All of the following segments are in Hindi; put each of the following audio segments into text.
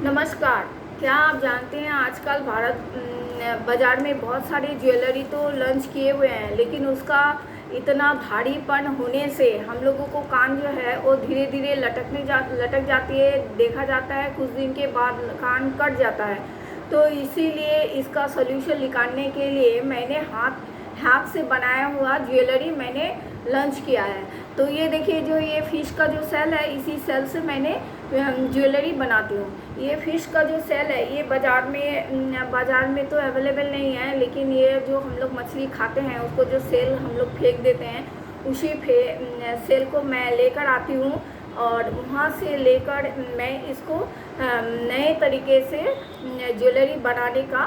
नमस्कार। क्या आप जानते हैं आजकल भारत बाज़ार में बहुत सारी ज्वेलरी तो लॉन्च किए हुए हैं, लेकिन उसका इतना भारीपन होने से हम लोगों को कान जो है वो धीरे धीरे लटक जाती है। देखा जाता है कुछ दिन के बाद कान कट जाता है। तो इसीलिए इसका सॉल्यूशन निकालने के लिए मैंने हाथ से बनाया हुआ ज्वेलरी मैंने लॉन्च किया है। तो ये देखिए, जो ये फ़िश का जो सेल है, इसी सेल से मैंने ज्वेलरी बनाती हूँ। ये फ़िश का जो सेल है ये बाज़ार में तो अवेलेबल नहीं है, लेकिन ये जो हम लोग मछली खाते हैं उसको जो सेल हम लोग फेंक देते हैं, उसी सेल को मैं लेकर आती हूँ और वहाँ से लेकर मैं इसको नए तरीके से ज्वेलरी बनाने का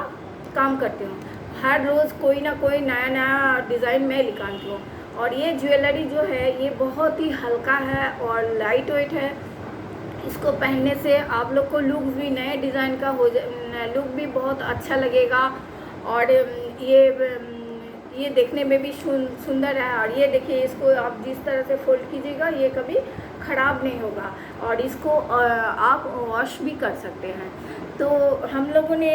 काम करती हूँ। हर रोज़ कोई ना कोई नया नया डिज़ाइन मैं निकालती हूँ। और ये ज्वेलरी जो है ये बहुत ही हल्का है और लाइट वेट है। इसको पहनने से आप लोग को लुक भी नए डिज़ाइन का लुक भी बहुत अच्छा लगेगा। और ये देखने में भी सुंदर है। और ये देखिए, इसको आप जिस तरह से फोल्ड कीजिएगा ये कभी ख़राब नहीं होगा और इसको आप वॉश भी कर सकते हैं। तो हम लोगों ने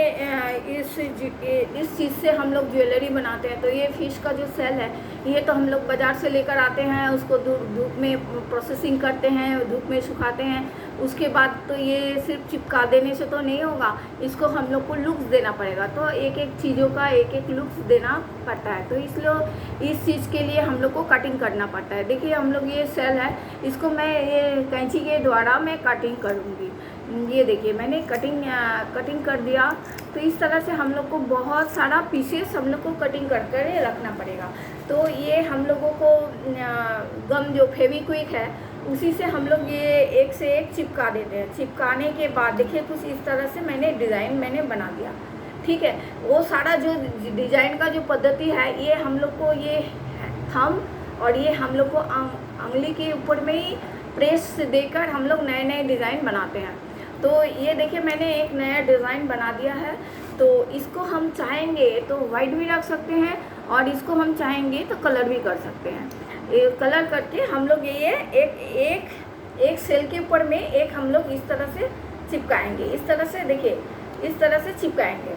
इस चीज़ से हम लोग ज्वेलरी बनाते हैं। तो ये फ़िश का जो सेल है ये तो हम लोग बाज़ार से लेकर आते हैं, उसको धूप में प्रोसेसिंग करते हैं, धूप में सुखाते हैं। उसके बाद तो ये सिर्फ चिपका देने से तो नहीं होगा, इसको हम लोग को लुक्स देना पड़ेगा। तो एक एक चीज़ों का एक एक लुक्स देना पड़ता है। तो इसलिए इस चीज़ के लिए हम लोग को कटिंग करना पड़ता है। देखिए, हम लोग ये सेल है, इसको मैं ये कैंची के द्वारा मैं कटिंग करूँगी। ये देखिए, मैंने कटिंग कर दिया। तो इस तरह से हम लोग को बहुत सारा पीसेस हम लोग को कटिंग कर कर रखना पड़ेगा। तो ये हम लोगों को गम जो फेविक्विक है उसी से हम लोग ये एक से एक चिपका देते हैं। चिपकाने के बाद देखिए कुछ इस तरह से डिज़ाइन मैंने बना दिया। ठीक है, वो सारा जो डिज़ाइन का जो पद्धति है ये हम लोग को ये थंब और ये हम लोग को उंगली के ऊपर में ही प्रेस देकर हम लोग नए नए डिज़ाइन बनाते हैं। तो ये देखिए, मैंने एक नया डिज़ाइन बना दिया है। तो इसको हम चाहेंगे तो वाइट भी रख सकते हैं और इसको हम चाहेंगे तो कलर भी कर सकते हैं। कलर करके हम लोग ये एक सेल के ऊपर में एक हम लोग इस तरह से चिपकाएंगे। इस तरह से देखिए, इस तरह से चिपकाएंगे।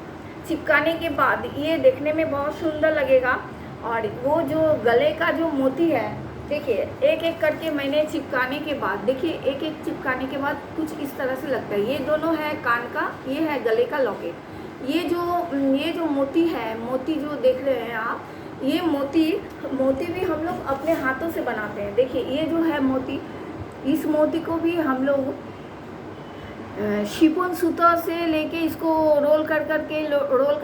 चिपकाने के बाद ये देखने में बहुत सुंदर लगेगा। और वो जो गले का जो मोती है, देखिए एक एक करके मैंने चिपकाने के बाद, देखिए एक एक चिपकाने के बाद कुछ इस तरह से लगता है। ये दोनों है कान का, ये है गले का लॉकेट। ये जो मोती है, मोती जो देख रहे हैं आप, ये मोती भी हम लोग अपने हाथों से बनाते हैं। देखिए ये जो है मोती, इस मोती को भी हम लोग शिफॉन सूता से लेके इसको रोल कर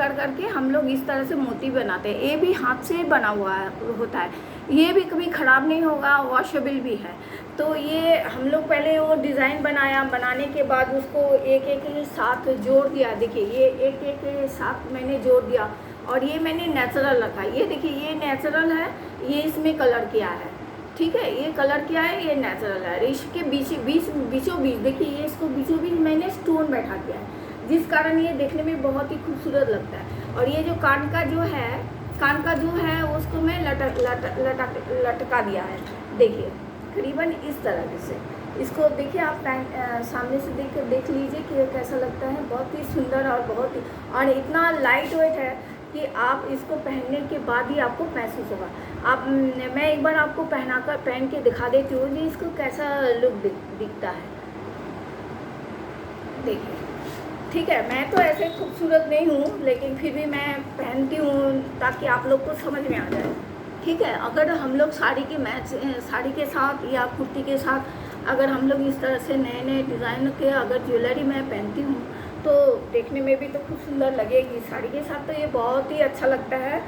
करके हम लोग इस तरह से मोती बनाते हैं। ये भी हाथ से बना हुआ होता है। ये भी कभी ख़राब नहीं होगा, वॉशेबल भी है। तो ये हम लोग पहले वो डिज़ाइन बनाने के बाद उसको एक एक के साथ जोड़ दिया। देखिए ये एक एक के साथ मैंने जोड़ दिया और ये मैंने नेचुरल रखा। ये देखिए, ये नेचुरल है, ये इसमें कलर किया है। ठीक है, ये कलर किया है, ये नेचुरल है। इसके बीचों बीच देखिए, ये इसको बीचों बीच मैंने स्टोन बैठा दिया है, जिस कारण ये देखने में बहुत ही खूबसूरत लगता है। और ये जो कान का जो है उसको मैं लटका दिया है। देखिए करीबन इस तरह से इसको देखिए, आप सामने से देख लीजिए कि कैसा लगता है। बहुत ही सुंदर और इतना लाइट वेट है कि आप इसको पहनने के बाद ही आपको महसूस होगा। मैं एक बार आपको पहन के दिखा देती हूँ कि इसको कैसा लुक दिखता है। देखिए, ठीक है, मैं तो ऐसे खूबसूरत नहीं हूँ, लेकिन फिर भी मैं पहनती हूँ ताकि आप लोग को समझ में आ जाए। ठीक है, अगर हम लोग साड़ी के साथ या कुर्ती के साथ अगर हम लोग इस तरह से नए नए डिज़ाइन के अगर ज्वेलरी मैं पहनती हूँ तो देखने में भी तो खूब सुंदर लगेगी। साड़ी के साथ तो ये बहुत ही अच्छा लगता है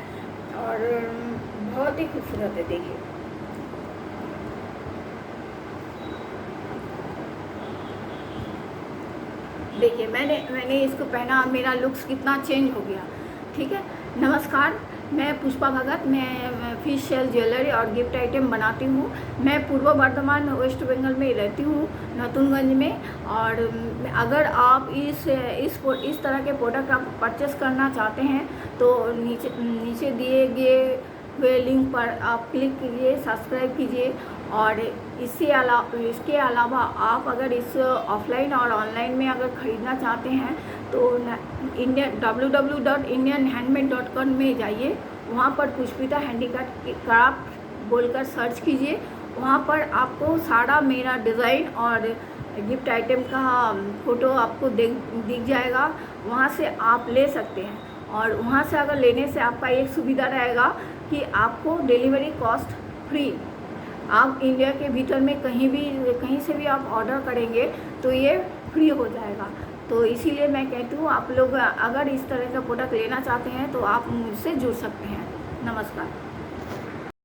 और बहुत ही खूबसूरत है। देखिए मैंने इसको पहना, मेरा लुक्स कितना चेंज हो गया। ठीक है, नमस्कार, मैं पुष्पा भगत। मैं फिश शेल ज्वेलरी और गिफ्ट आइटम बनाती हूँ। मैं पूर्व बर्धमान वेस्ट बंगाल में रहती हूँ, नतुनगंज में। और अगर आप इस तरह के प्रोडक्ट आप परचेस करना चाहते हैं तो नीचे दिए गए हुए लिंक पर आप क्लिक कीजिए, सब्सक्राइब कीजिए और इसके अलावा आप अगर इस ऑफ़लाइन और ऑनलाइन में अगर ख़रीदना चाहते हैं तो www.indianhandmade.com में जाइए। वहाँ पर पुष्पिता हैंडीक्राफ्ट बोलकर सर्च कीजिए। वहाँ पर आपको सारा मेरा डिज़ाइन और गिफ्ट आइटम का फ़ोटो आपको दिख जाएगा। वहाँ से आप ले सकते हैं। और वहाँ से अगर लेने से आपका एक सुविधा रहेगा कि आपको डिलीवरी कॉस्ट फ्री। आप इंडिया के भीतर में कहीं से भी आप ऑर्डर करेंगे तो ये फ्री हो जाएगा। तो इसीलिए मैं कहती हूँ आप लोग अगर इस तरह का प्रोडक्ट लेना चाहते हैं तो आप मुझसे जुड़ सकते हैं। नमस्कार।